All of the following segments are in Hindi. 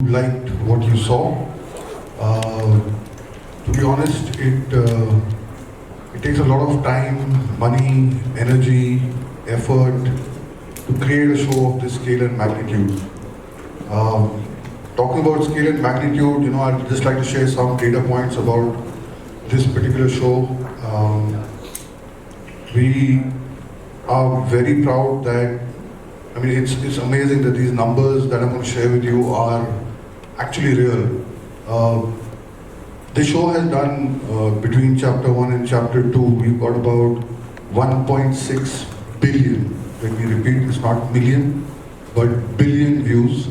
liked what you saw. Uh, to be honest, it takes a lot of time, money, energy, effort to create a show of this scale and magnitude. Um, Talking about scale and magnitude, I'd just like to share some data points about this particular show. We are very proud that, it's amazing that these numbers that I'm going to share with you are actually real. The show has done, between chapter 1 and chapter 2, we've got about 1.6 billion. Let me repeat, it's not million, but billion views.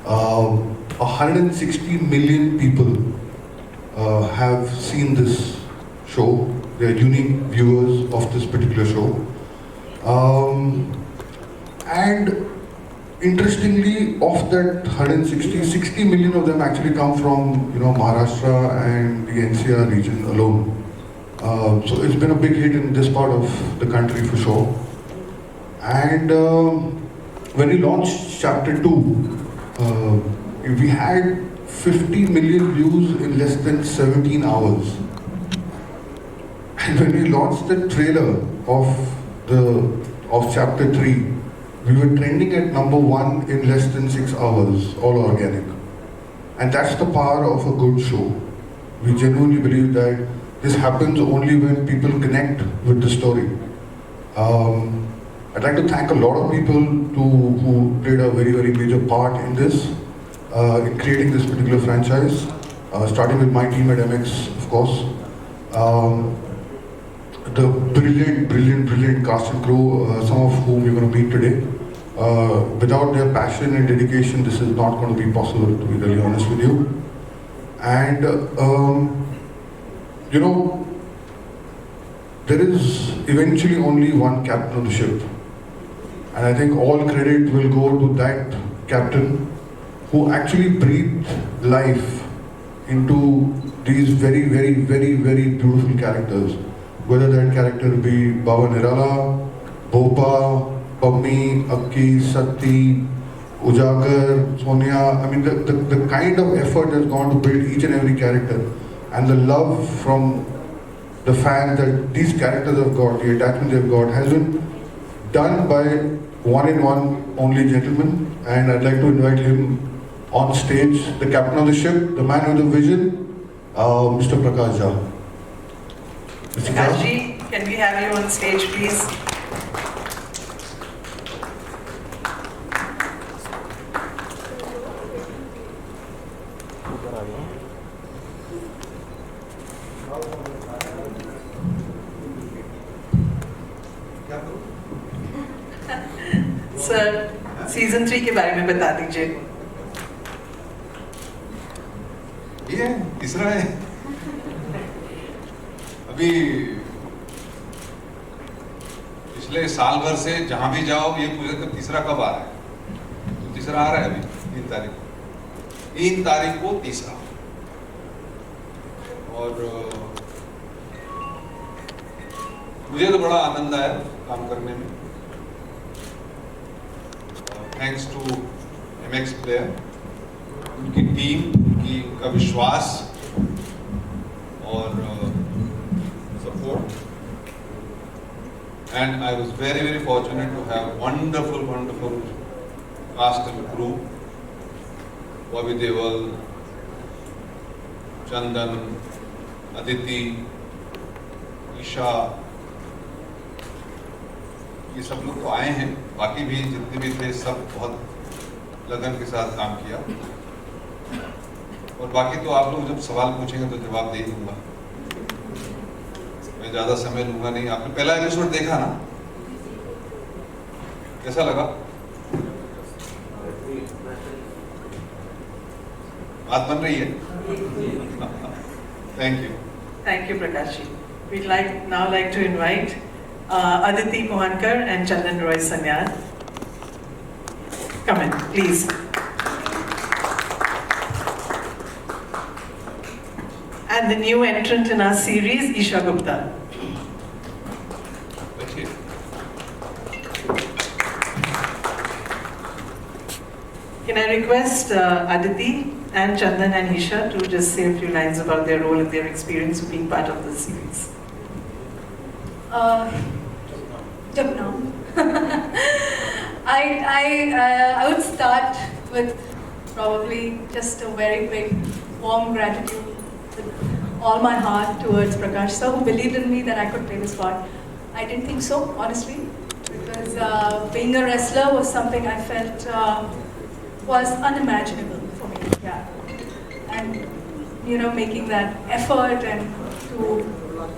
160 million people have seen this show. They are unique viewers of this particular show. And interestingly, of that 60 million of them actually come from Maharashtra and the NCR region alone. So it's been a big hit in this part of the country for sure. And when we launched chapter 2, we had 50 million views in less than 17 hours. And when we launched the trailer of chapter 3, we were trending at number 1 in less than 6 hours, all organic. And that's the power of a good show. We genuinely believe that this happens only when people connect with the story. I'd like to thank a lot of people who played a very, very major part in this, in creating this particular franchise, starting with my team at MX, of course. The brilliant cast and crew, some of whom you're going to meet today. Without their passion and dedication, this is not going to be possible, to be really honest with you. And, there is eventually only one captain of the ship. And I think all credit will go to that captain who actually breathed life into these very, very, very, very beautiful characters. Whether that character be Baba Nirala, Bopa, Pammi, Akki, Satti, Ujagar, Sonia. The kind of effort that's gone to build each and every character, and the love from the fans that these characters have got, the attachment they've got, has been done by one and one only gentleman. And I'd like to invite him on stage, the captain of the ship, the man with the vision, Mr. Prakash Jha. Prakash ji, can we have you on stage, please? Sir, season 3 के बारे में बता दीजिए। ये तीसरा है। अभी पिछले साल भर से जहां भी जाओ ये पूछे तो तीसरा कब आ रहा है, तो तीसरा आ रहा है अभी 3 तारीख को तीसरा। और मुझे तो बड़ा आनंद आया काम करने में। थैंक्स टू MX प्लेयर, उनकी टीम, उनका विश्वास और support. And I was very, very fortunate to have wonderful cast and crew. Bobby Deol, Chandan, Aditi, Isha, ये सब लोग तो आए हैं, बाकी भी जितने भी थे सब बहुत लगन के साथ काम किया। और बाकी तो आप लोग जब सवाल पूछेंगे तो जवाब दे ही दूंगा, मैं ज़्यादा समय लूंगा नहीं। आपने पहला एपिसोड देखा ना, कैसा लगा? बात बन रही है? Thank you, Prakash ji. We'd now like to invite Aditi Mohankar and Chandan Roy Sanyal. Come in, please. And the new entrant in our series, Isha Gupta. देखिए, Can I request Aditi and Chandan and Isha to just say a few lines about their role and their experience of being part of this series? Jump now. I would start with probably just a very big warm gratitude with all my heart towards Prakash sir, who believed in me that I could play this part. I didn't think so, honestly, because being a wrestler was something I felt was unimaginable for me. Yeah, and making that effort and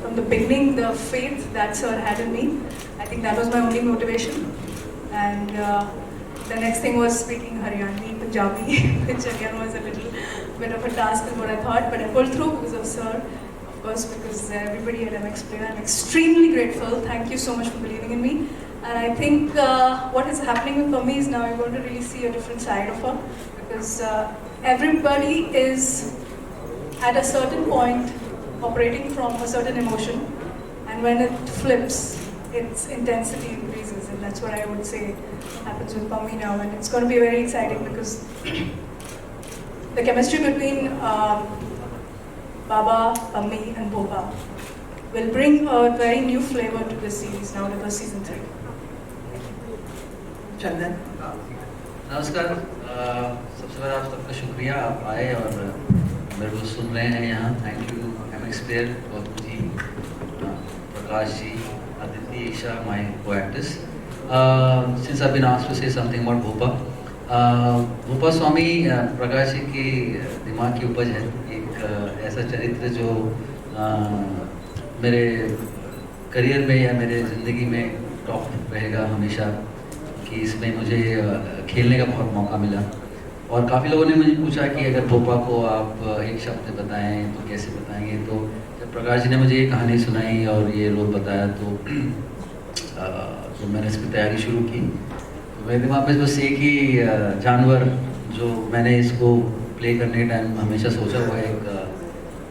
from the beginning, the faith that sir had in me, I think that was my only motivation. And the next thing was speaking Haryani, Punjabi, which again was a little bit of a task is what I thought, but I pulled through because of sir, of course, because everybody at MX Player. I'm extremely grateful. Thank you so much for believing in me. And I think what is happening with Pammi is now you're going to really see a different side of her, because everybody is at a certain point operating from a certain emotion, and when it flips, its intensity increases, and that's what I would say happens with Pammi now. And it's going to be very exciting because the chemistry between Baba, Pammi and Bhopa will bring a very new flavor to this series now with the season 3. Chandan. नमस्कार, सबसे पहले आप सबका शुक्रिया, आप आए और मेरे को सुन रहे हैं यहाँ. Thank you MX Player, Gautam ji, Prakash ji, Aditi, Isha, my co-actors. Since I've been asked to say something about Bhopa, Bhopa Swami Prakash ji की दिमाग की उपज है. एक ऐसा चरित्र जो मेरे करियर में या मेरे ज़िंदगी में टॉप रहेगा हमेशा, कि इसमें मुझे खेलने का बहुत मौका मिला. और काफ़ी लोगों ने मुझे पूछा कि अगर भोपा को आप एक शब्द बताएं तो कैसे बताएंगे. तो जब प्रकाश जी ने मुझे ये कहानी सुनाई और ये रोल बताया तो मैंने इसकी तैयारी शुरू की. तो मेरे दिमाग में बस एक ही जानवर जो मैंने इसको प्ले करने के टाइम हमेशा सोचा हुआ है,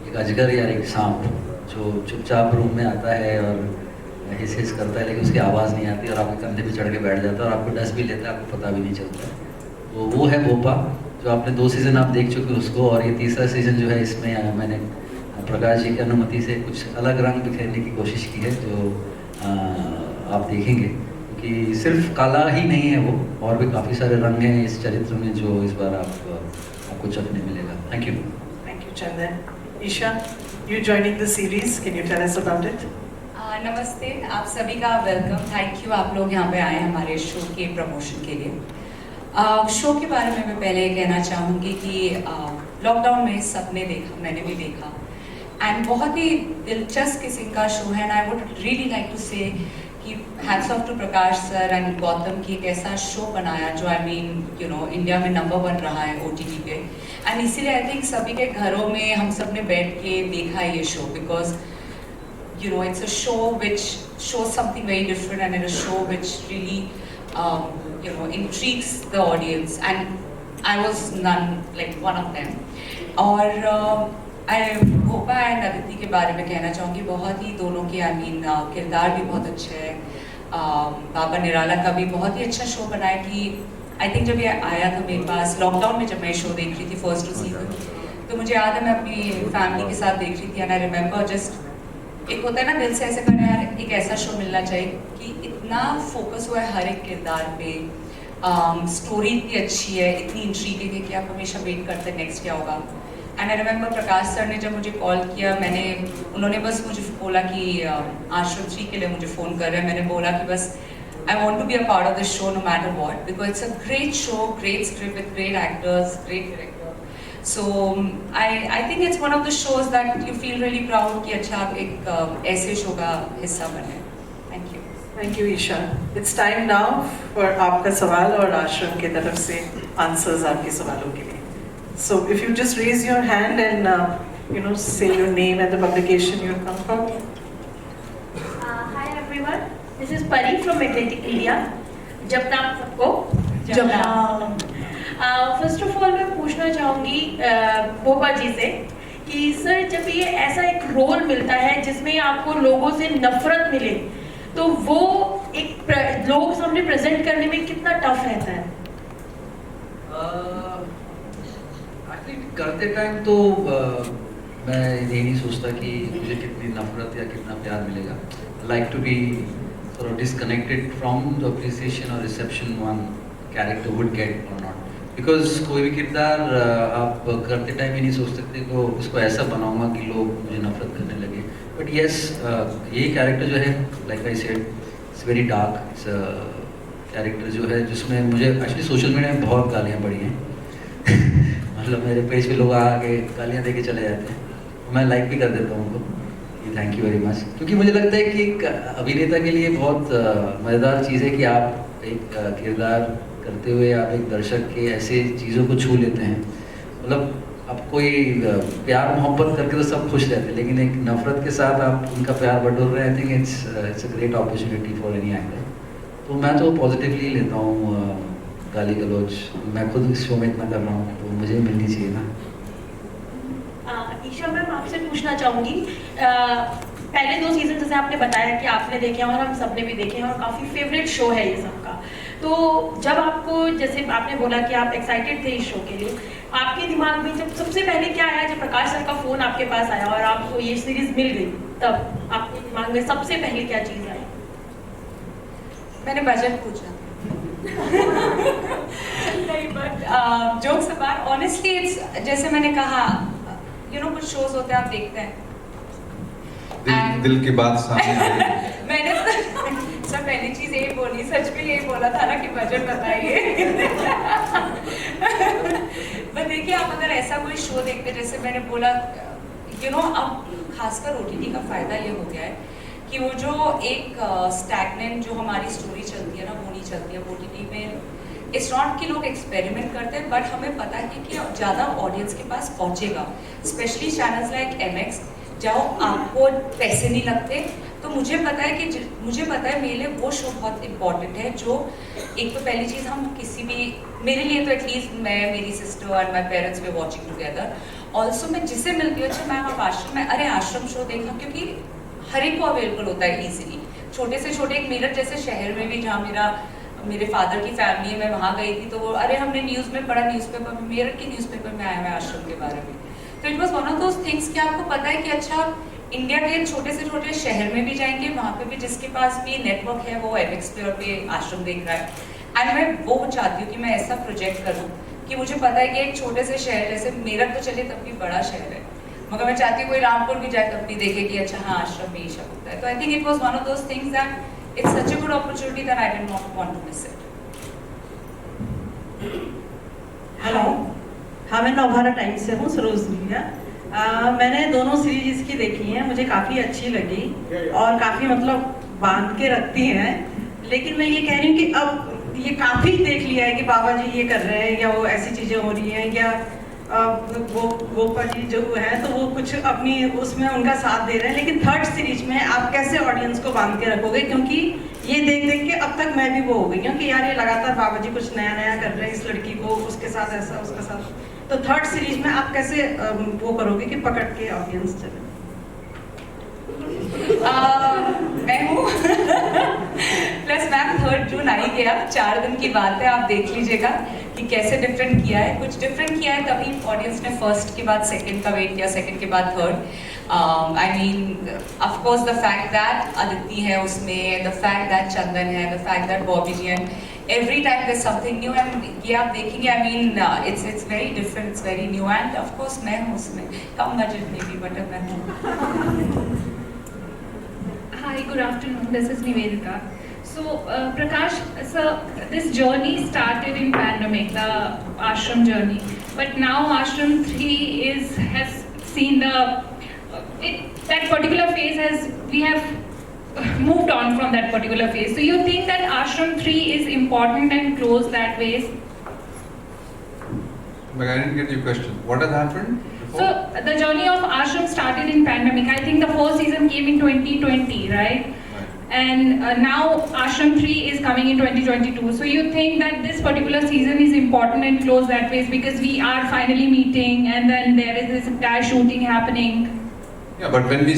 एक अजगर या एक सांप जो चुपचाप रूम में आता है और हिस हिस करता है, लेकिन उसकी आवाज़ नहीं आती और आपके कंधे पे चढ़ के बैठ जाता है और आपको डस भी लेता है, आपको पता भी नहीं चलता. तो वो है भोपा, जो आपने 2 सीज़न आप देख चुके उसको, और ये तीसरा सीज़न जो है इसमें मैंने प्रकाश जी की अनुमति से कुछ अलग रंग बिखेरने की कोशिश की है, जो आप देखेंगे. क्योंकि सिर्फ काला ही नहीं है वो, और भी काफ़ी सारे रंग हैं इस चरित्र में जो इस बार आपको चखने मिलेगा. Thank you. Thank you, Chandan. Isha, you joining the series, can you tell us about it? नमस्ते, आप सभी का वेलकम. थैंक यू आप लोग यहाँ पे आए हमारे शो के प्रमोशन के लिए. शो के बारे में मैं पहले कहना चाहूँगी कि लॉकडाउन में सबने देखा, मैंने भी देखा, एंड बहुत ही दिलचस्प किस्म का शो है. And I would really like to say कि hats off to Prakash sir and Gautam की एक ऐसा शो बनाया जो इंडिया में नंबर 1 रहा है OTT पे. एंड इसीलिए आई थिंक सभी के घरों में हम सब ने बैठ के देखा ये show, because it's a show which shows something very different, and it's a show which really intrigues the audience, and I was one of them. और भोपा एंड अदिति के बारे में कहना चाहूँगी, बहुत ही दोनों के किरदार भी बहुत अच्छे हैं. बाबा निराला का भी बहुत ही अच्छा शो बनाया. कि आई थिंक जब ये आया था मेरे पास लॉकडाउन में, जब मैं शो देख रही थी फर्स्ट 2 सीजन, तो मुझे याद है मैं अपनी फैमिली के साथ देख रही थी. एंड आई रिमेंबर जस्ट एक होता है ना दिल से ऐसे करना, यार एक ऐसा शो मिलना चाहिए कि इतना फोकस हुआ है हर एक किरदार पे, स्टोरी इतनी अच्छी है, इतनी इंट्रीगिंग है कि आप हमेशा वेट करते हैं नेक्स्ट क्या होगा. And I remember Prakash sir ने जब मुझे कॉल किया, उन्होंने बस मुझे बोला कि आश्रम 3 के लिए मुझे फ़ोन कर रहे हैं. मैंने बोला कि बस I want to be a part of this show no matter what, because it's a great show, great script with great actors, great director. So I think it's one of the shows that you feel really proud कि अच्छा आप एक ऐसे शो का हिस्सा बने. Thank you. Thank you, Isha. It's time now for आपका सवाल और आश्रम की तरफ से answers आपके सवालों के लिए. So if you just raise your hand and say your name and the publication you come from. Hi everyone, this is Pari from Magnetic India. जब नाम सबको जब नाम. फर्स्ट ऑफ ऑल मैं पूछना चाहूँगी भोपा जी से कि सर जब ये ऐसा एक रोल मिलता है जिसमें आपको लोगों से नफरत मिले, तो वो एक लोगों के सामने प्रेजेंट करने में कितना टफ रहता है? एक्चुअली करते टाइम तो मैं ये नहीं सोचता कि मुझे कितनी नफरत या कितना प्यार मिलेगा. Like to be sort of disconnected from the appreciation or reception one character would get or not. Because कोई भी किरदार आप करते टाइम ही नहीं सोच सकते कि इसको ऐसा बनाऊंगा कि लोग मुझे नफरत करने लगे. बट येस, ये कैरेक्टर जो है, like I said, it's very dark. It's character जो है जिसमें मुझे एक्चुअली सोशल मीडिया में बहुत गालियाँ पड़ी हैं. मतलब मेरे पेज पे लोग आके गालियाँ दे के चले जाते हैं. मैं लाइक भी कर देता हूँ उनको, थैंक यू वेरी मच. क्योंकि मुझे लगता है कि एक अभिनेता के लिए बहुत मज़ेदार चीज़ है कि आप एक किरदार करते हुए आप एक दर्शक के ऐसे चीज़ों को छू लेते हैं. मतलब आप कोई प्यार मोहब्बत करके तो सब खुश रहते हैं, लेकिन एक नफ़रत के साथ आप उनका प्यार बटोर रहे हैं. I think it's a great opportunity for any actor. तो मैं तो पॉजिटिवली लेता हूँ गाली गलौज. मैं खुद इस शो में इतना कर रहा हूँ तो मुझे मिलनी चाहिए ना. ईशा मैम, आपसे पूछना चाहूँगी, पहले 2 सीजन जैसे आपने बताया कि आपने देखे हैं और हम सबने भी देखे हैं और काफ़ी फेवरेट शो है ये सबका. तो जब आपको, जैसे आपने बोला कि आप एक्साइटेड थे इस शो के लिए, आपके दिमाग में जब सबसे पहले क्या आया जब प्रकाश सर का फ़ोन आपके पास आया और आपको ये सीरीज मिल गई, तब आपके दिमाग में सबसे पहले क्या चीज़ आई? मैंने बजट पूछा. नहीं, but jokes apart, honestly it's, जैसे मैंने कहा, कुछ शोज होते हैं आप देखते हैं, दिल की बात सामने आई. मैंने सर पहली चीज यही बोली, सच में यही बोला था ना कि बजट बताइए. बट देखिए, आप अगर ऐसा कोई शो देखते, जैसे मैंने बोला, अब खासकर OTT का फायदा ये हो गया है कि वो जो एक स्टैगनेंट जो हमारी स्टोरी चलती है ना, वो नहीं चलती है OTT में. इट्स नॉट कि लोग एक्सपेरिमेंट करते हैं, बट हमें पता है कि ज़्यादा ऑडियंस के पास पहुंचेगा. स्पेशली चैनल्स लाइक MX, जाओ, आपको पैसे नहीं लगते. तो मुझे पता है मेरे लिए वो शो बहुत इम्पॉर्टेंट है. जो एक तो पहली चीज़, हम किसी भी, मेरे लिए तो एटलीस्ट मैं, मेरी सिस्टर और my parents way watching together. Also मैं जिससे मिलती हूँ, अच्छा मैम आप आश्रम में, अरे आश्रम शो देखा, क्योंकि हर एक को अवेलेबल होता है ईजिली. छोटे से छोटे, एक मेरठ जैसे शहर में भी, जहाँ मेरे फादर की फैमिली है, मैं वहाँ गई थी तो वो, अरे हमने न्यूज़ में पढ़ा, न्यूज़पेपर में, मेरठ के न्यूज़पेपर में आया हुआ है आश्रम के बारे में. तो it was one of those things कि आपको पता है कि अच्छा, इंडिया के छोटे से छोटे शहर में भी जाएंगे, वहाँ पे भी जिसके पास भी नेटवर्क है वो MX पे आश्रम देख रहा है. एंड मैं वो चाहती हूँ कि मैं ऐसा प्रोजेक्ट करूँ कि मुझे पता है कि एक छोटे से शहर, जैसे मेरठ तो चले तब भी बड़ा शहर है, मगर मैं चाहती हूँ कोई रामपुर भी जाए तब भी देखे कि अच्छा हाँ, आश्रम में ये सब होता है. तो I think it was one of those things that it's such a good opportunity that I did not want to miss it. Hello, हाँ, मैं नवभारत टाइम्स से हूँ, सरोज दुलिया. मैंने दोनों सीरीज की देखी हैं, मुझे काफ़ी अच्छी लगी और काफ़ी मतलब बांध के रखती हैं. लेकिन मैं ये कह रही हूँ कि अब ये काफ़ी देख लिया है कि बाबा जी ये कर रहे हैं या वो ऐसी चीज़ें हो रही हैं, या वो गोपा जी जो है तो वो कुछ अपनी उसमें उनका साथ दे रहे हैं. लेकिन 3rd सीरीज में आप कैसे ऑडियंस को बांध के रखोगे? क्योंकि ये देख देख के अब तक मैं भी वो हो गई हूँ कि यार ये लगातार बाबा जी कुछ नया नया कर रहे हैं, इस लड़की को उसके साथ ऐसा, उसके साथ. तो 3rd सीरीज में आप कैसे वो करोगे कि पकड़ के ऑडियंस चले? मैं हूँ प्लस मैम 3 जून आ ही गया, 4 दिन की बात है, आप देख लीजिएगा कि कैसे डिफरेंट किया है. कुछ डिफरेंट किया है तभी ऑडियंस ने फर्स्ट के बाद सेकंड का वेट किया, सेकंड के बाद third. I mean of course the fact that Aditi है उसमें, द फैक्ट दैट चंदन है, the fact that Bobby ji and every time there's something new and ये आप देखेंगे. I mean it's very different, it's very new and of course मैं हूँ उसमें, कम बजट में भी बट मैं हूँ. Hi, good afternoon. This is Nivedita. So, Prakash, sir, this journey started in pandemic, the ashram journey. But now ashram 3 has seen that particular phase we have moved on from that particular phase. So, you think that ashram 3 is important and close that phase? But I didn't get your question. What has happened before? So, the journey of ashram started in pandemic. I think the 4th season came in 2020, right? And now ashram 3 is coming in 2022. So you think that this particular season is important and close that phase because we are finally meeting and then there is this entire shooting happening. Yeah, but when we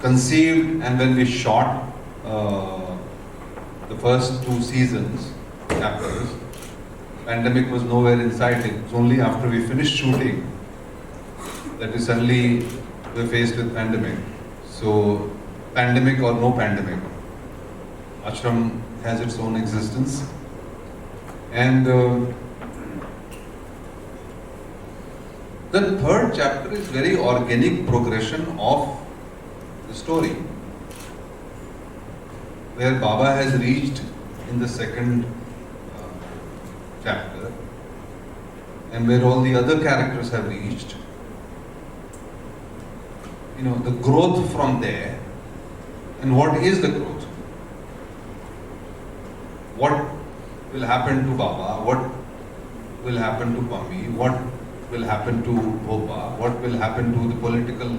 conceived and when we shot the first 2 seasons chapters, pandemic was nowhere in sight. It was only after we finished shooting that we suddenly were faced with pandemic. So, pandemic or no pandemic, ashram has its own existence. And the third chapter is very organic progression of the story, where Baba has reached in the second chapter, and where all the other characters have reached. You know, the growth from there, and what is the growth? What will happen to Baba? What will happen to Pami? What will happen to Bhopa? What will happen to the political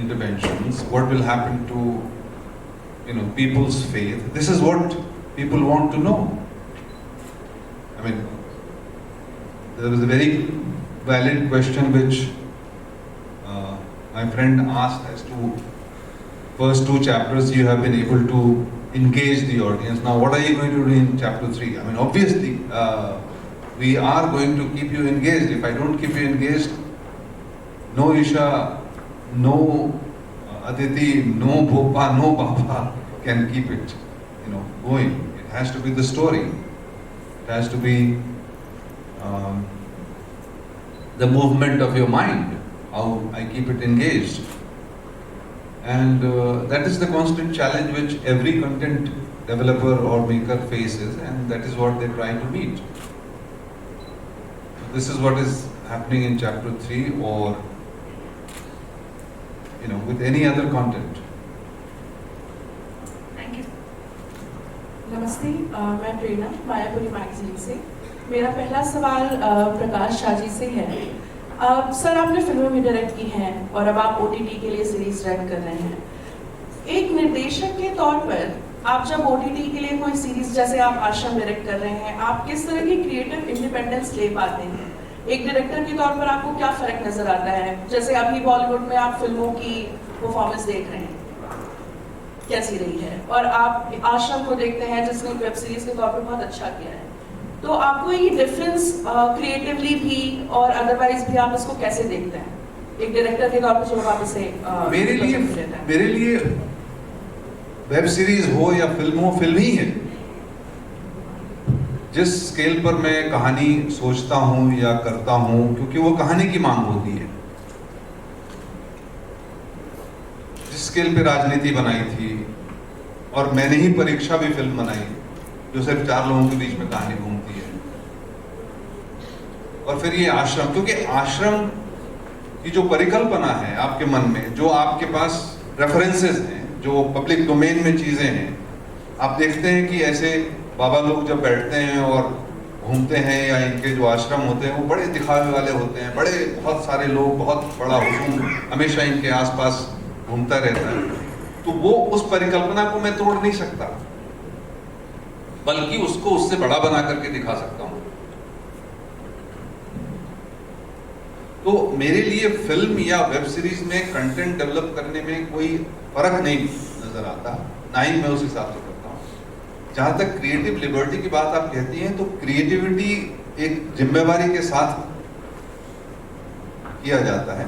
interventions? What will happen to, you know, people's faith? This is what people want to know. I mean, there was a very valid question which my friend asked as to first two chapters you have been able to engage the audience. Now, what are you going to do in chapter 3? I mean, obviously, we are going to keep you engaged. If I don't keep you engaged, no Isha, no Aditi, no Bhopa, no Baba can keep it, you know, going. It has to be the story. It has to be the movement of your mind, how I keep it engaged. And that is the constant challenge which every content developer or maker faces, and that is what they try to meet. This is what is happening in chapter 3, or, you know, with any other content. Thank you. नमस्ते, मैं प्रेरणा मायापुरी मैगजीन से। मेरा पहला सवाल प्रकाश शाह जी से है। सर, आपने फिल्में भी डायरेक्ट की हैं और अब आप OTT के लिए सीरीज डायरेक्ट कर रहे हैं। एक निर्देशक के तौर पर आप जब OTT के लिए कोई सीरीज, जैसे आप आश्रम डायरेक्ट कर रहे हैं, आप किस तरह की क्रिएटिव इंडिपेंडेंस ले पाते हैं? एक डायरेक्टर के तौर पर आपको क्या फर्क नजर आता है? जैसे अभी बॉलीवुड में आप फिल्मों की परफॉर्मेंस देख रहे हैं, कैसी रही है, और आप आश्रम को देखते हैं जिसने वेब सीरीज के तौर पर बहुत अच्छा किया है, तो आपको ये डिफरेंस क्रिएटिवली भी और अदरवाइज भी आप इसको कैसे देखते हैं एक डायरेक्टर के तौर पर जब आप इसे मेरे लिए वेब सीरीज हो या फिल्म हो, फिल्म ही है। जिस स्केल पर मैं कहानी सोचता हूं या करता हूं, क्योंकि वो कहानी की मांग होती है। जिस स्केल पे राजनीति बनाई थी, और मैंने ही परीक्षा भी फिल्म बनाई जो सिर्फ 4 लोगों के बीच में कहानी घूमती है, और फिर ये आश्रम, क्योंकि आश्रम की जो परिकल्पना है आपके मन में, जो आपके पास रेफरेंसेस हैं, जो पब्लिक डोमेन में चीजें हैं, आप देखते हैं कि ऐसे बाबा लोग जब बैठते हैं और घूमते हैं, या इनके जो आश्रम होते हैं वो बड़े दिखावे वाले होते हैं, बड़े बहुत सारे लोग, बहुत बड़ा हुजूम हमेशा इनके आसपास घूमता रहता है। तो वो उस परिकल्पना को मैं तोड़ नहीं सकता, बल्कि उसको उससे बड़ा बना करके दिखा सकता हूं। तो मेरे लिए फिल्म या वेब सीरीज में कंटेंट डेवलप करने में कोई फर्क नहीं नजर आता, ना ही मैं उस हिसाब से करता हूं। जहां तक क्रिएटिव लिबर्टी की बात आप कहती हैं, तो क्रिएटिविटी एक जिम्मेवारी के साथ किया जाता है,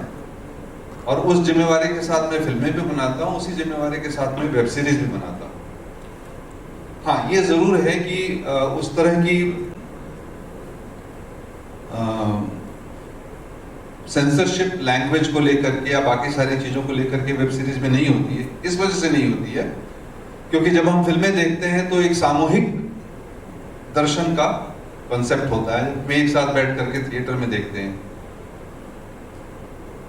और उस जिम्मेवारी के साथ मैं फिल्में भी बनाता हूं, उसी जिम्मेवारी के साथ मैं वेब सीरीज भी बनाता हूं। हाँ, ये जरूर है कि उस तरह की सेंसरशिप लैंग्वेज को लेकर के या बाकी सारी चीजों को लेकर के वेब सीरीज में नहीं होती है। इस वजह से नहीं होती है क्योंकि जब हम फिल्में देखते हैं तो एक सामूहिक दर्शन का कॉन्सेप्ट होता है। मैं एक साथ बैठ करके थिएटर में देखते हैं,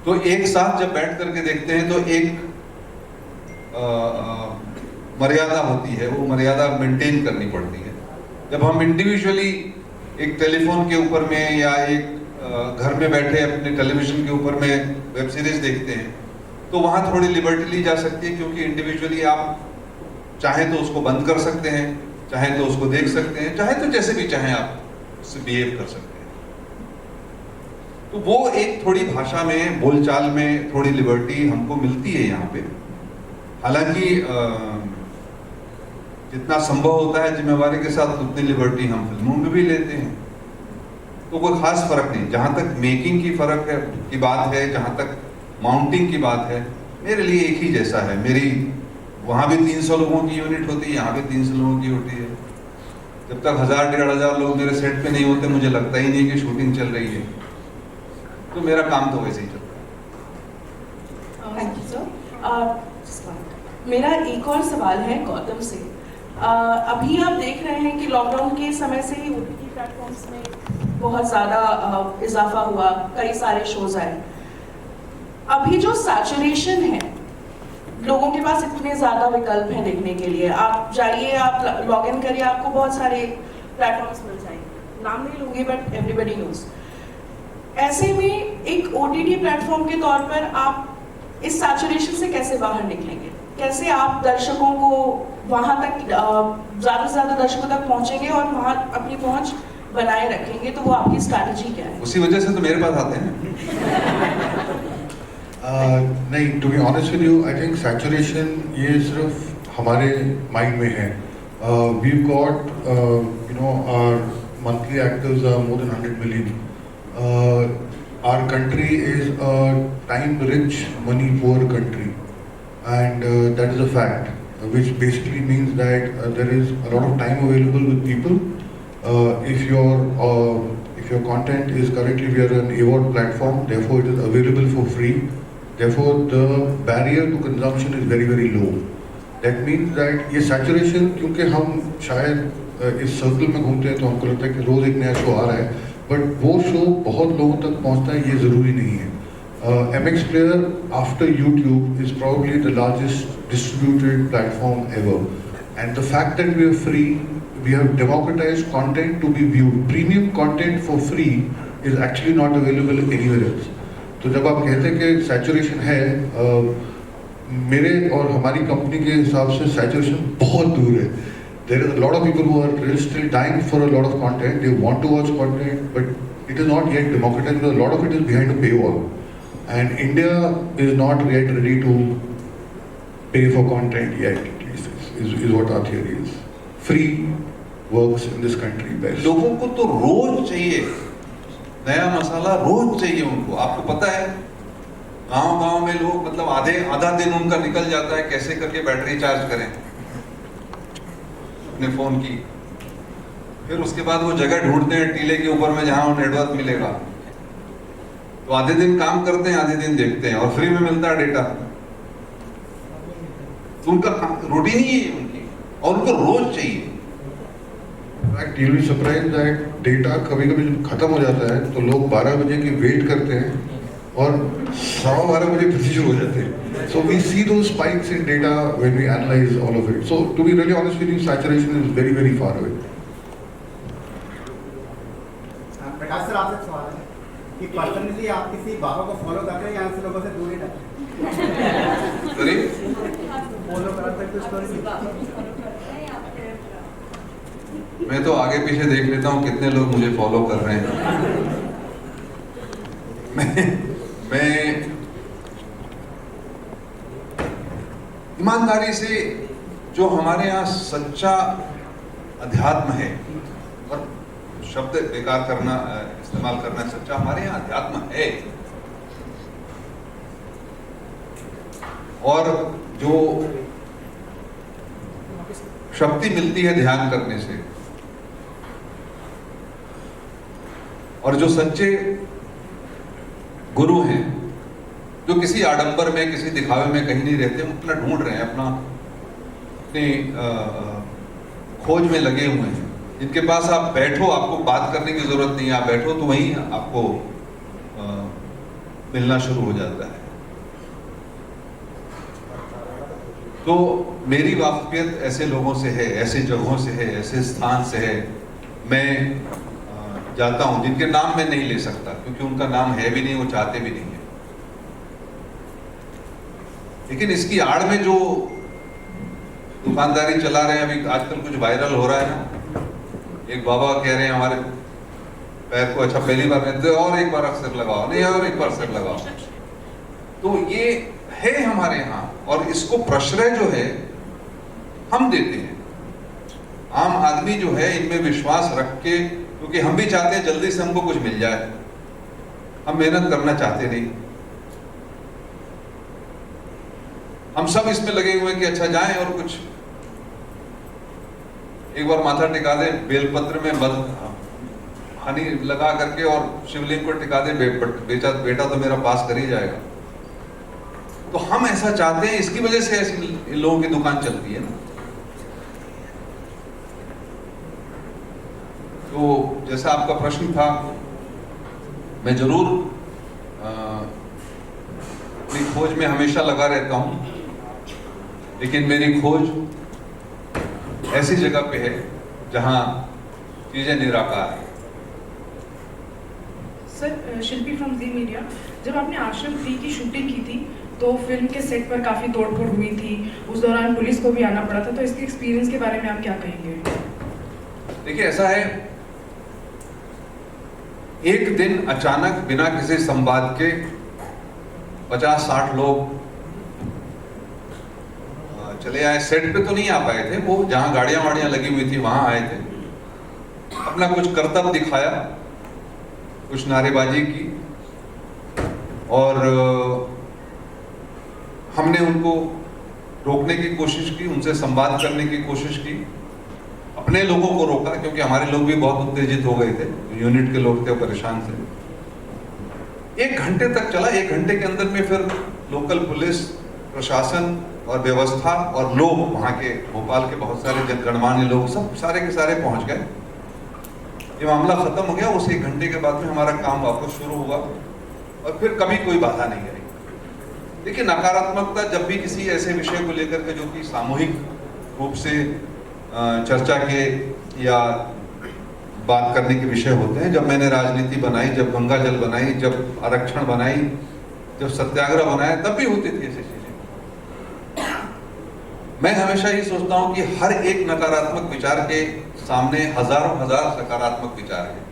तो एक साथ जब बैठ करके देखते हैं तो एक मर्यादा होती है, वो मर्यादा मेंटेन करनी पड़ती है। जब हम इंडिविजुअली एक टेलीफोन के ऊपर में या एक घर में बैठे अपने टेलीविजन के ऊपर में वेब सीरीज देखते हैं, तो वहां थोड़ी लिबर्टी ली जा सकती है, क्योंकि इंडिविजुअली आप चाहें तो उसको बंद कर सकते हैं, चाहें तो उसको देख सकते हैं, चाहे तो जैसे भी चाहें आप उससे बिहेव कर सकते हैं। तो वो एक थोड़ी भाषा में, बोलचाल में थोड़ी लिबर्टी हमको मिलती है यहाँ पे। हालांकि जितना संभव होता है जिम्मेवारी के साथ, उतनी लिबर्टी हम फिल्मों में भी लेते हैं। तो कोई खास फर्क नहीं। जहाँ तक मेकिंग की फर्क है की बात है, जहाँ तक माउंटिंग की बात है, मेरे लिए एक ही जैसा है। मेरी वहाँ भी 300 लोगों की यूनिट होती है, यहाँ भी 300 लोगों की होती है। जब तक 1000-1500 लोग मेरे सेट पे नहीं होते, मुझे लगता ही नहीं कि शूटिंग चल रही है। तो मेरा काम तो वैसे ही चलता है। Thank you sir. मेरा एक और सवाल है गौतम से। अभी आप देख रहे हैं कि लॉकडाउन के समय से ही OTT प्लेटफॉर्म्स में बहुत ज़्यादा इजाफा हुआ, कई सारे शोज आए। अभी जो सैचुरेशन है, लोगों के पास इतने ज़्यादा विकल्प हैं देखने के लिए, आप जाइए, आप लॉग इन करिए, आपको बहुत सारे प्लेटफॉर्म्स मिल जाएंगे। नाम नहीं लूँगी बट एवरीबडी नोज। ऐसे में एक OTT प्लेटफॉर्म के तौर पर आप इस सैचुरेशन से कैसे बाहर निकलेंगे? कैसे आप दर्शकों को वहाँ तक ज़्यादा से ज़्यादा दर्शकों तक पहुँचेंगे और वहाँ अपनी पहुँच बनाए रखेंगे? तो वो आपकी स्ट्रैटेजी क्या है? उसी वजह से तो मेरे पास आते हैं। नहीं, to be honest with you, I think saturation ये सिर्फ हमारे माइंड में है। We got our monthly actives are more than 100 million. Our country is a time-rich, money-poor country, and that is a fact, which basically means that there is a lot of time available with people. If your content is currently, we are an AVOD platform, therefore it is available for free. Therefore, the barrier to consumption is very, very low. That means that ये saturation, क्योंकि हम शायद इस सर्कल में घूमते हैं तो हमको लगता है कि रोज एक नया शो आ रहा है, बट वो शो बहुत लोगों तक पहुंचता है ये ज़रूरी नहीं है। MX Player after YouTube is probably the largest distributed platform ever, and the fact that we are free, we have democratized content to be viewed. Premium content for free is actually not available anywhere else. तो जब आप कहते हैं कि सैचुरेशन है, मेरे और हमारी कंपनी के हिसाब से सैचुरेशन बहुत दूर है। There is a lot of people who are still dying for a lot of content. They want to watch content, but it is not yet democratized because a lot of it is behind a paywall. And India is not yet ready to pay for content yet, at least, is what our theory is. Free works in this country best. लोगों को तो रोज चाहिए नया मसाला, रोज चाहिए उनको। आपको पता है गांव-गांव में लोग मतलब आधा दिन उनका निकल जाता है कैसे करके बैटरी चार्ज करें अपने फोन की। फिर उसके बाद वो जगह ढूंढते हैं टीले के ऊपर में जहां नेटवर्क मिलेगा। तो आधे दिन काम करते हैं, आधे दिन देखते हैं, और फ्री में मिलता है डेटा। तो उनका रूटीन ही है उनकी, और उनको रोज चाहिए। You'll be surprised that data कभी-कभी जब खत्म हो जाता है तो लोग 12 बजे की वेट करते हैं और 12:15 बजे फिर से शुरू हो जाते हैं। So we see those spikes in data when we analyze all of it. So to be really honest with you, saturation is very, very far away. Prakash sir, आपसे सवाल है कि पर्सनली आप किसी बाबा को फॉलो करते हैं या ऐसे लोगों से दूर ही रहते हैं? फॉलो करते हैं तो मैं तो आगे पीछे देख लेता हूँ कितने लोग मुझे फॉलो कर रहे हैं। मैं ईमानदारी से, जो हमारे यहाँ सच्चा अध्यात्म है, और शब्द बेकार करना इस्तेमाल करना, सच्चा हमारे यहाँ अध्यात्म है, और जो शक्ति मिलती है ध्यान करने से, और जो सच्चे गुरु हैं, जो किसी आडंबर में, किसी दिखावे में कहीं नहीं रहते, हम अपना ढूंढ रहे हैं, अपनी खोज में लगे हुए हैं, जिनके पास आप बैठो, आपको बात करने की जरूरत नहीं है, आप बैठो तो वहीं आपको मिलना शुरू हो जाता है। तो मेरी वाकफियत ऐसे लोगों से है, ऐसे जगहों से है, ऐसे स्थान से है। मैं जाता हूं जिनके नाम मैं नहीं ले सकता क्योंकि उनका नाम है भी नहीं, वो चाहते भी नहीं है, लेकिन इसकी आड़ में जो दुकानदारी चला रहे हैं, अभी आजकल कुछ वायरल हो रहा है ना, एक बाबा कह रहे हैं हमारे पैर को, अच्छा पहली बार में और एक बार अक्सर लगाओ, नहीं और एक बार सिर लगाओ। तो ये है हमारे यहाँ, और इसको प्रश्रय जो है हम देते हैं। आम आदमी जो है इनमें विश्वास रख के क्योंकि हम भी चाहते हैं जल्दी से हमको कुछ मिल जाए, हम मेहनत करना चाहते नहीं। हम सब इसमें लगे हुए हैं कि अच्छा जाएं और कुछ एक बार माथा टिका दे, बेलपत्र में मध हनी लगा करके और शिवलिंग को टिका दे, बेटा तो मेरा पास कर ही जाएगा। तो हम ऐसा चाहते हैं, इसकी वजह से ऐसी लोगों की दुकान चलती है ना। तो जैसा आपका प्रश्न था, मैं जरूर अपनी खोज में हमेशा लगा रहता हूं, लेकिन मेरी खोज ऐसी जगह पे है जहां चीजें निराकार है। Sir, Shilpi from Zee media, जब आपने आश्रम 3 की शूटिंग की थी तो फिल्म के सेट पर काफ़ी तोड़फोड़ हुई थी, उस दौरान पुलिस को भी आना पड़ा था, तो इसके एक्सपीरियंस के बारे में आप क्या कहेंगे? देखिए, ऐसा है, एक दिन अचानक बिना किसी संवाद के 50-60 लोग चले आए। सेट पे तो नहीं आ पाए थे, वो जहां गाड़ियां वाड़ियां लगी हुई थी वहां आए थे, अपना कुछ करतब दिखाया, कुछ नारेबाजी की, और हमने उनको रोकने की कोशिश की, उनसे संवाद करने की कोशिश की, अपने लोगों को रोका, क्योंकि हमारे लोग भी बहुत उत्तेजित हो गए थे, यूनिट के लोग थे, परेशान थे। 1 घंटे तक चला। 1 घंटे के अंदर में फिर लोकल पुलिस प्रशासन और व्यवस्था और लोग, वहाँ के भोपाल के बहुत सारे गणमान्य लोग, सब सारे के सारे पहुंच गए। ये मामला खत्म हो गया। उस 1 घंटे के बाद में हमारा काम वापस शुरू हुआ और फिर कभी कोई बाधा नहीं आई। देखिए, नकारात्मकता जब भी किसी ऐसे विषय को लेकर के जो कि सामूहिक रूप से चर्चा के या बात करने के विषय होते हैं, जब मैंने राजनीति बनाई, जब गंगा जल बनाई, जब आरक्षण बनाई, जब सत्याग्रह बनाया, तब भी होती थी ऐसी चीजें। मैं हमेशा ये सोचता हूं कि हर एक नकारात्मक विचार के सामने हजारों हजार सकारात्मक विचार हैं,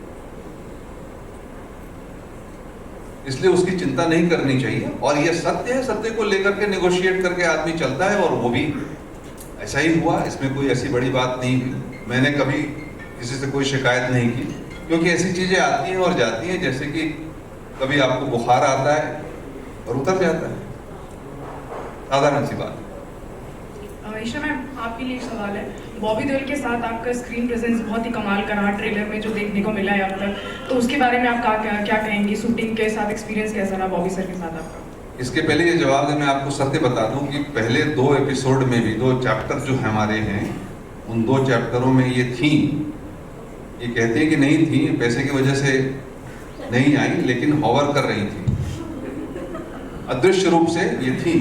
इसलिए उसकी चिंता नहीं करनी चाहिए। और ये सत्य है, सत्य को लेकर के नेगोशिएट करके आदमी चलता है, और वो भी ऐसा ही हुआ। इसमें कोई ऐसी बड़ी बात नहीं हुई। मैंने कभी किसी से कोई शिकायत नहीं की, क्योंकि ऐसी चीजें आती हैं और जाती हैं, जैसे कि कभी आपको बुखार आता है और उतर जाता है, साधारण सी बात। ईशा मैम, आपके लिए एक सवाल है। बॉबी देओल के साथ आपका स्क्रीन प्रेजेंस बहुत ही कमाल का रहा ट्रेलर में, जो देखने को मिला है अब तक, तो उसके बारे में आप क्या कहेंगे? शूटिंग के साथ एक्सपीरियंस कैसा रहा बॉबी सर के साथ आपका? इसके पहले ये जवाब दे, मैं आपको सत्य बता दूं कि पहले 2 एपिसोड में भी 2 चैप्टर जो हमारे हैं, उन 2 चैप्टरों में ये थी। ये कहते हैं कि नहीं थी, पैसे की वजह से नहीं आई, लेकिन हॉवर कर रही थी, अदृश्य रूप से ये थी।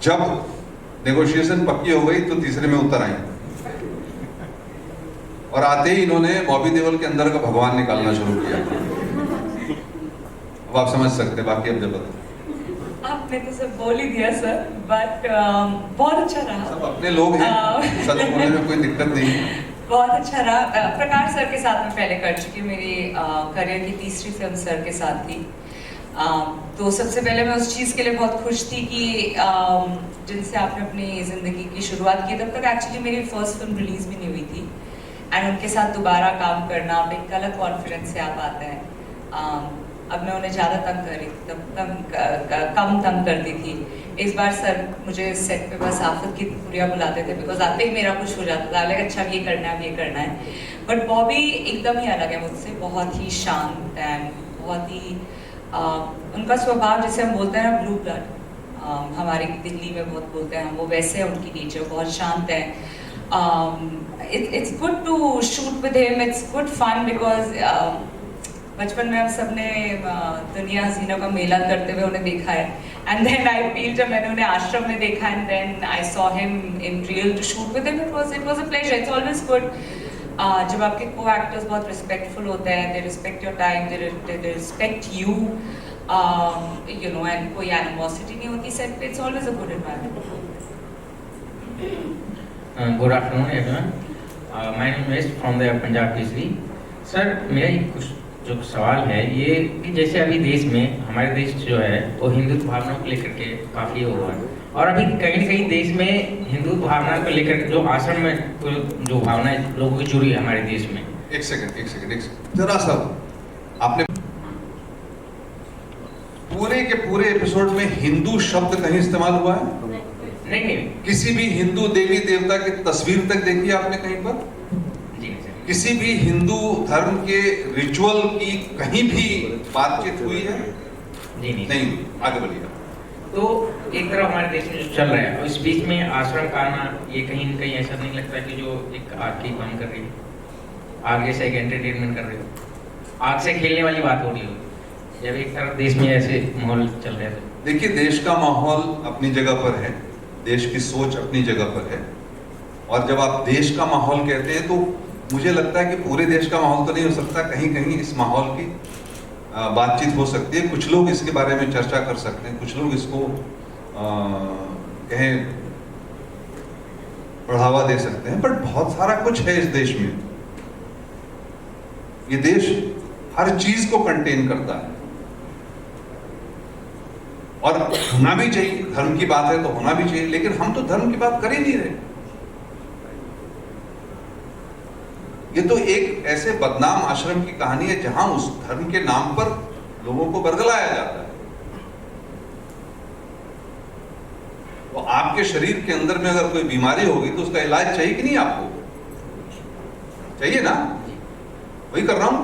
जब नेगोशिएशन पक्की हो गई तो तीसरे में उतर आई, और आते ही इन्होंने बॉबी देओल के अंदर का भगवान निकालना शुरू किया। अब आप समझ सकते, बाकी अब जब बताओ। आपने तो सब बोल ही दिया सर, बट बहुत अच्छा रहा। सब अपने लोग हैं, सच बोलने में कोई दिक्कत नहीं है। बहुत अच्छा रहा। प्रकाश सर के साथ मैं पहले कर चुकी हूँ, मेरी करियर की 3री फिल्म सर के साथ थी। तो सबसे पहले मैं उस चीज़ के लिए बहुत खुश थी कि जिनसे आपने अपनी ज़िंदगी की शुरुआत की, तब तक एक्चुअली मेरी फर्स्ट फिल्म रिलीज़ भी नहीं हुई थी, एंड उनके साथ दोबारा काम करना आप एक अलग कॉन्फिडेंस से आप आते हैं। अब मैं उन्हें ज़्यादा तंग कर रही थी, तब कम तंग करती थी। इस बार सर मुझे सेट पे बस आफत की पुरिया बुलाते थे, बिकॉज आते ही मेरा कुछ हो जाता था, लाइक अच्छा ये करना है, ये करना है। बट बॉबी एकदम ही अलग है मुझसे, बहुत ही शांत एंड बहुत ही उनका स्वभाव, जिसे हम बोलते हैं ना ब्लू ब्लड, हमारी दिल्ली में बहुत बोलते हैं, वो वैसे है उनकी नेचर, बहुत शांत है। It's good to shoot with him, it's good fun, because बचपन में हम सब ने दुनिया हसीनों का मेला करते हुए उन्हें देखा है, एंड देन आई फील जब मैंने उन्हें आश्रम में देखा and then I saw him in real to shoot with him, it was a pleasure. It's always good जब आपके को एक्टर्स बहुत रिस्पेक्टफुल होते हैं, they respect your time, they respect you, you know, and कोई एनिमोसिटी नहीं होती सेट पे। It's always a good environment. Good afternoon everyone, my name is from the Punjab Kesari. Sir, मेरा एक कुछ जो सवाल है ये कि जैसे अभी देश में, हमारे देश जो है वो हिंदुत्व भावनाओं को लेकर के काफ़ी हुआ है, और अभी कहीं न कहीं देश में हिंदू भावना को लेकर जो आश्रम में जो भावना लोगों की जुड़ी है हमारे देश में। एक सेकंड जरा सा, आपने पूरे के पूरे एपिसोड में हिंदू शब्द कहीं इस्तेमाल हुआ है? नहीं। किसी भी हिंदू देवी देवता की तस्वीर तक देखी आपने कहीं पर? जी। किसी भी हिंदू धर्म के रिचुअल की कहीं भी बातचीत हुई है? जी नहीं। आगे बढ़िए। तो एक तरफ हमारे देश में जो चल रहा है और इस बीच में आश्रम का आना, ये कहीं न कहीं ऐसा नहीं लगता कि जो एक आग की काम कर रही है, आग जैसे एक एंटरटेनमेंट कर रही हो, आग से खेलने वाली बात हो रही हो जब एक तरफ देश में ऐसे माहौल चल रहा है? देखिए, देश का माहौल अपनी जगह पर है, देश की सोच अपनी जगह पर है, और जब आप देश का माहौल कहते हैं तो मुझे लगता है कि पूरे देश का माहौल तो नहीं हो सकता, कहीं कहीं इस माहौल की बातचीत हो सकती है। कुछ लोग इसके बारे में चर्चा कर सकते हैं, कुछ लोग इसको कहें बढ़ावा दे सकते हैं, बट बहुत सारा कुछ है इस देश में। ये देश हर चीज को कंटेन करता है और होना भी चाहिए। धर्म की बात है तो होना भी चाहिए, लेकिन हम तो धर्म की बात कर ही नहीं रहे। ये तो एक ऐसे बदनाम आश्रम की कहानी है जहां उस धर्म के नाम पर लोगों को बरगलाया जाता है। तो आपके शरीर के अंदर में अगर कोई बीमारी होगी तो उसका इलाज चाहिए कि नहीं? आपको चाहिए ना? वही कर रहा हूं।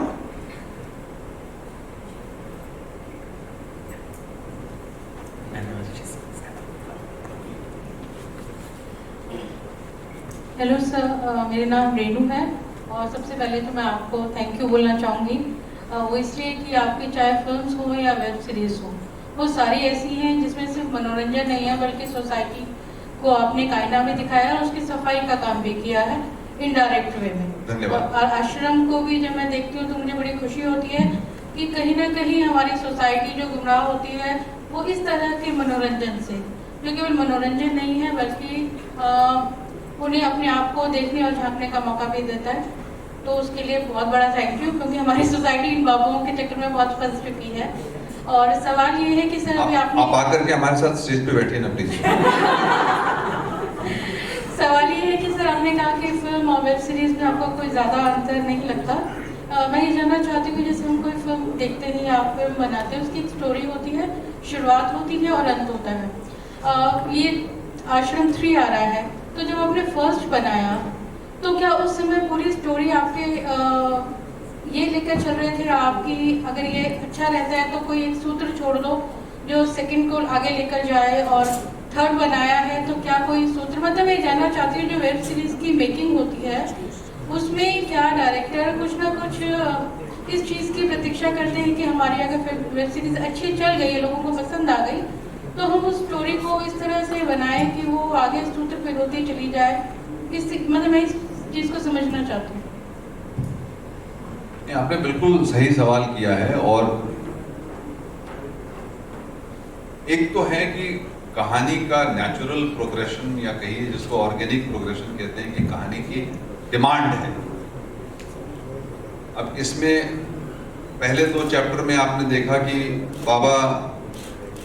हेलो सर, मेरा नाम रेनू है और सबसे पहले तो मैं आपको थैंक यू बोलना चाहूँगी। वो इसलिए कि आपकी चाहे फिल्म्स हो या वेब सीरीज़ हो, वो सारी ऐसी हैं जिसमें सिर्फ मनोरंजन नहीं है बल्कि सोसाइटी को आपने कायना में दिखाया और उसकी सफाई का काम भी किया है इनडायरेक्ट वे में। धन्यवाद। और आश्रम को भी जब मैं देखती हूँ तो मुझे बड़ी खुशी होती है कि कहीं ना कहीं हमारी सोसाइटी जो गुमराह होती है वो इस तरह के मनोरंजन से, जो केवल मनोरंजन नहीं है बल्कि उन्हें अपने आप को देखने और झांकने का मौका भी देता है। तो उसके लिए बहुत बड़ा थैंक यू, क्योंकि हमारी सोसाइटी इन बाबुओं के चक्कर में बहुत फंस चुकी है। और सवाल ये है कि सर अभी आपने आप आकर के हमारे साथ स्टेज पे बैठिए ना प्लीज। सवाल ये है कि सर आपने कहा कि फिल्म और वेब सीरीज में आपको कोई ज़्यादा अंतर नहीं लगता। मैं ये जानना चाहती हूँ कि जैसे हम कोई फिल्म देखते हैं या आप फिल्म बनाते हैं, उसकी एक स्टोरी होती है, शुरुआत होती है और अंत होता है। ये आश्रम 3 आ रहा है, तो जब आपने फर्स्ट बनाया तो क्या उस समय पूरी स्टोरी आपके ये लेकर चल रहे थे आपकी, अगर ये अच्छा रहता है तो कोई एक सूत्र छोड़ दो जो सेकंड को आगे लेकर जाए, और थर्ड बनाया है तो क्या कोई सूत्र, मतलब मैं जानना चाहती हूँ जो वेब सीरीज की मेकिंग होती है उसमें क्या डायरेक्टर कुछ ना कुछ इस चीज़ की प्रतीक्षा करते हैं कि हमारी अगर वेब सीरीज अच्छी चल गई है, लोगों को पसंद आ गई, तो हम उस स्टोरी को इस तरह से बनाएं कि वो आगे सूत्र पे होती चली जाए। मतलब मैं इस चीज़ को समझना चाहती हूँ। आपने बिल्कुल सही सवाल किया है, और एक तो है कि कहानी का नेचुरल प्रोग्रेशन, या कहिए जिसको ऑर्गेनिक प्रोग्रेशन कहते हैं, कि कहानी की डिमांड है। अब इसमें पहले 2 चैप्टर में आपने देखा कि बाबा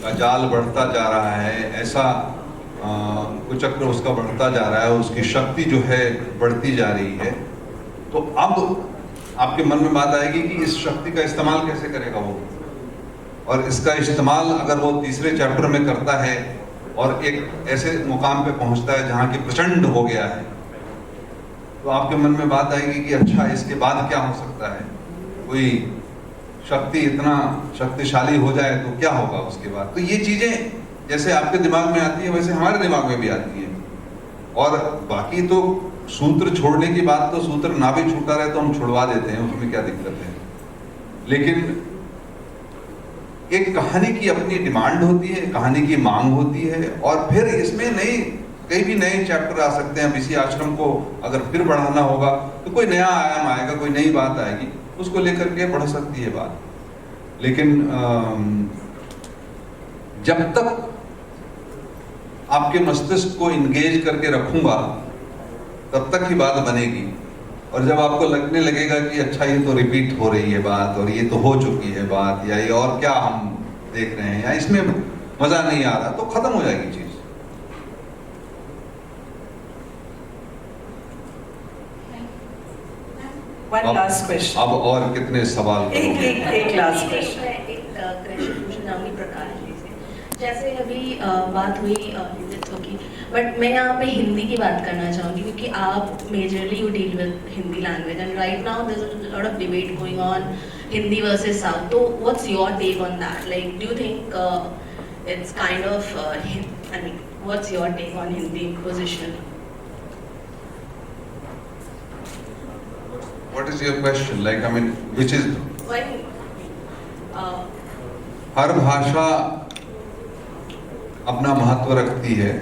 का जाल बढ़ता जा रहा है, ऐसा कुचक्र उसका बढ़ता जा रहा है, उसकी शक्ति जो है बढ़ती जा रही है। तो अब आपके मन में बात आएगी कि इस शक्ति का इस्तेमाल कैसे करेगा वो, और इसका इस्तेमाल अगर वो तीसरे चैप्टर में करता है और एक ऐसे मुकाम पे पहुंचता है जहाँ की प्रचंड हो गया है, तो आपके मन में बात आएगी कि अच्छा इसके बाद क्या हो सकता है, कोई शक्ति इतना शक्तिशाली हो जाए तो क्या होगा उसके बाद। तो ये चीजें जैसे आपके दिमाग में आती है वैसे हमारे दिमाग में भी आती है। और बाकी तो सूत्र छोड़ने की बात, तो सूत्र ना भी छूटा रहे तो हम छुड़वा देते हैं, उसमें क्या दिक्कत है। लेकिन एक कहानी की अपनी डिमांड होती है, कहानी की मांग होती है, और फिर इसमें कई भी नए चैप्टर आ सकते हैं। अब इसी आश्रम को अगर फिर बढ़ाना होगा तो कोई नया आयाम आएगा, कोई नई बात आएगी, उसको लेकर के बढ़ सकती है बात। लेकिन जब तक आपके मस्तिष्क को इंगेज करके रखूंगा तब तक ही बात बनेगी। और जब आपको लगने लगेगा कि अच्छा ये तो रिपीट हो रही है बात, और ये तो हो चुकी है बात, या ये और क्या हम देख रहे हैं, या इसमें मजा नहीं आ रहा, तो खत्म हो जाएगी चीज। One last question. अब और कितने सवाल करोगे? एक last question. मैं एक क्वेश्चन पूछना चाहूँगी प्रकाश जी से। जैसे अभी बात हुई नृत्यों की, बट मैं यहाँ पे हिंदी की बात करना चाहूँगी क्योंकि आप majorly you deal with Hindi language and right now there is a lot of debate going on Hindi versus south. तो what's your take on that? Like do you think it's kind of, I mean, what's your take on Hindi position? What is your question? Like, I mean, which is? Well, हर भाषा अपना महत्व रखती है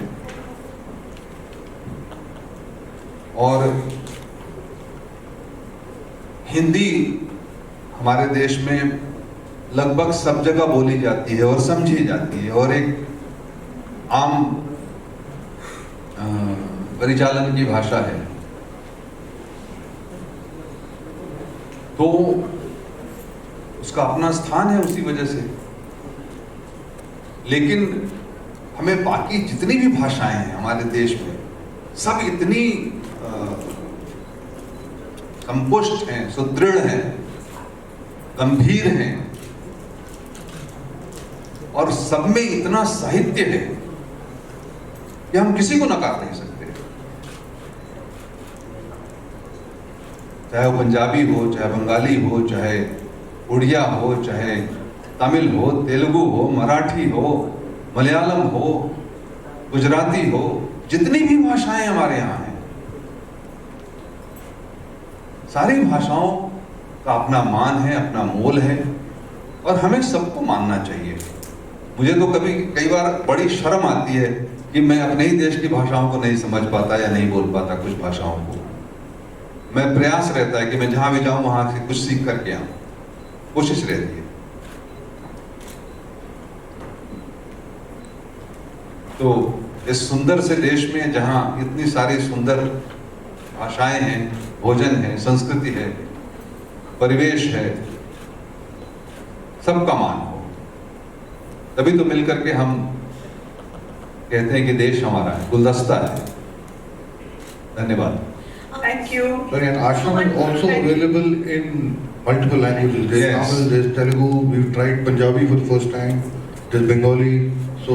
और हिंदी हमारे देश में लगभग सब जगह बोली जाती है और समझी जाती है और एक आम परिचालन की भाषा है. तो उसका अपना स्थान है उसी वजह से. लेकिन हमें बाकी जितनी भी भाषाएं हैं हमारे देश में सब इतनी संपुष्ट हैं, सुदृढ़ हैं, गंभीर हैं और सब में इतना साहित्य है कि हम किसी को नकार नहीं सकते. चाहे वो पंजाबी हो, चाहे बंगाली हो, चाहे उड़िया हो, चाहे तमिल हो, तेलुगु हो, मराठी हो, मलयालम हो, गुजराती हो, जितनी भी भाषाएं हमारे यहाँ हैं, सारी भाषाओं का अपना मान है, अपना मोल है और हमें सबको मानना चाहिए. मुझे तो कई बार बड़ी शर्म आती है कि मैं अपने ही देश की भाषाओं को नहीं समझ पाता या नहीं बोल पाता. कुछ भाषाओं को मैं प्रयास रहता है कि मैं जहां भी जाऊं वहां से कुछ सीख करके आऊं, कोशिश रहती है. तो इस सुंदर से देश में जहां इतनी सारी सुंदर भाषाएं हैं, भोजन है, संस्कृति है, परिवेश है, सबका मान हो, तभी तो मिलकर के हम कहते हैं कि देश हमारा है, गुलदस्ता है. धन्यवाद. Thank you. Sorry, and ashram is also available in multiple languages. There's Yes. Tamil, there's Telugu, we've tried Punjabi for the first time, there's Bengali. So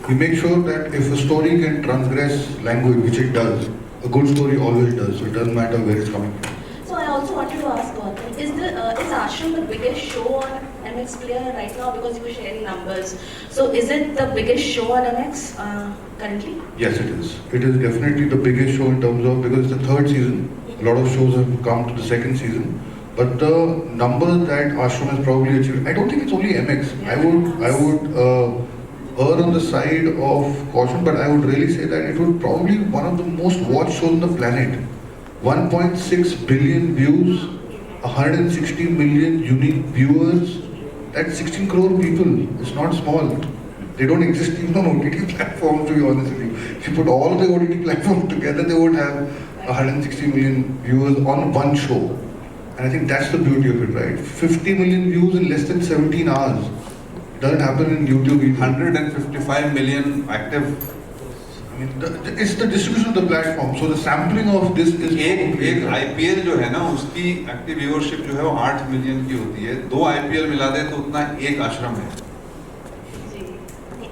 we make sure that if a story can transgress language, which it does, a good story always does, so it doesn't matter where it's coming from. so I also wanted to ask Gautam, is Ashram the biggest show on MX Player right now? Because you were sharing numbers. So is it the biggest show on MX currently? Yes, it is. It is definitely the biggest show in terms of, because it's the third season. A lot of shows have come to the second season. But the number that Ashram has probably achieved, I don't think it's only MX. I would err on the side of caution, but I would really say that it would probably be one of the most watched shows on the planet. 1.6 billion views, 160 million unique viewers. That's 16 crore people. It's not small. They don't exist even on OTT platforms, to be honest with you. If you put all the OTT platforms together, they would have 160 million viewers on one show. And I think that's the beauty of it, right? 50 million views in less than 17 hours. It doesn't happen in YouTube either. 155 million active. I mean, it's the distribution of the platform. So the sampling of this is... एक IPL जो है ना, उसकी एक्टिव व्यूअरशिप जो है वो 8 मिलियन की होती है. 2 IPL मिला दे तो उतना एक आश्रम है.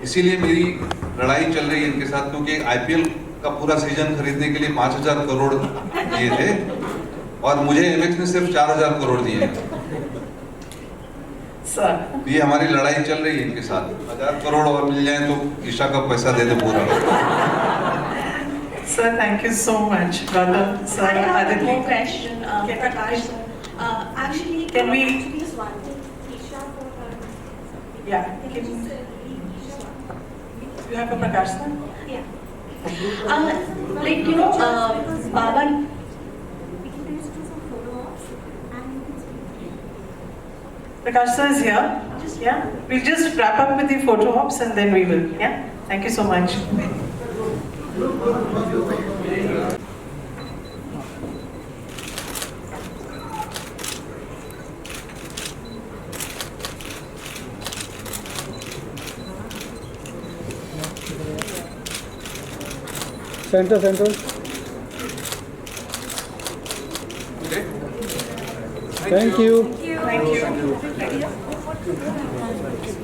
इसीलिए मेरी लड़ाई चल रही है इनके साथ, क्योंकि IPL का पूरा सीजन खरीदने के लिए 5,000 करोड़ दिए थे और मुझे MX ने सिर्फ 4,000 करोड़ दिए हैं. ये हमारी लड़ाई चल रही है इनके साथ. 1,000 करोड़ और मिल जाए तो ईशा का पैसा दे दे पूरा. Sir, thank you so much. Gautam, sir, I have Aditi. one more question, Prakash sir. Actually, Can we- please one thing, Isha for her. Yeah. Can you say You have a Prakash, sir? Yeah. Like, you know, Baba. Prakash sir is here. Yeah. We'll just wrap up with the photo ops and then we will. Yeah. Thank you so much. Center. Okay. Thank you. Thank you.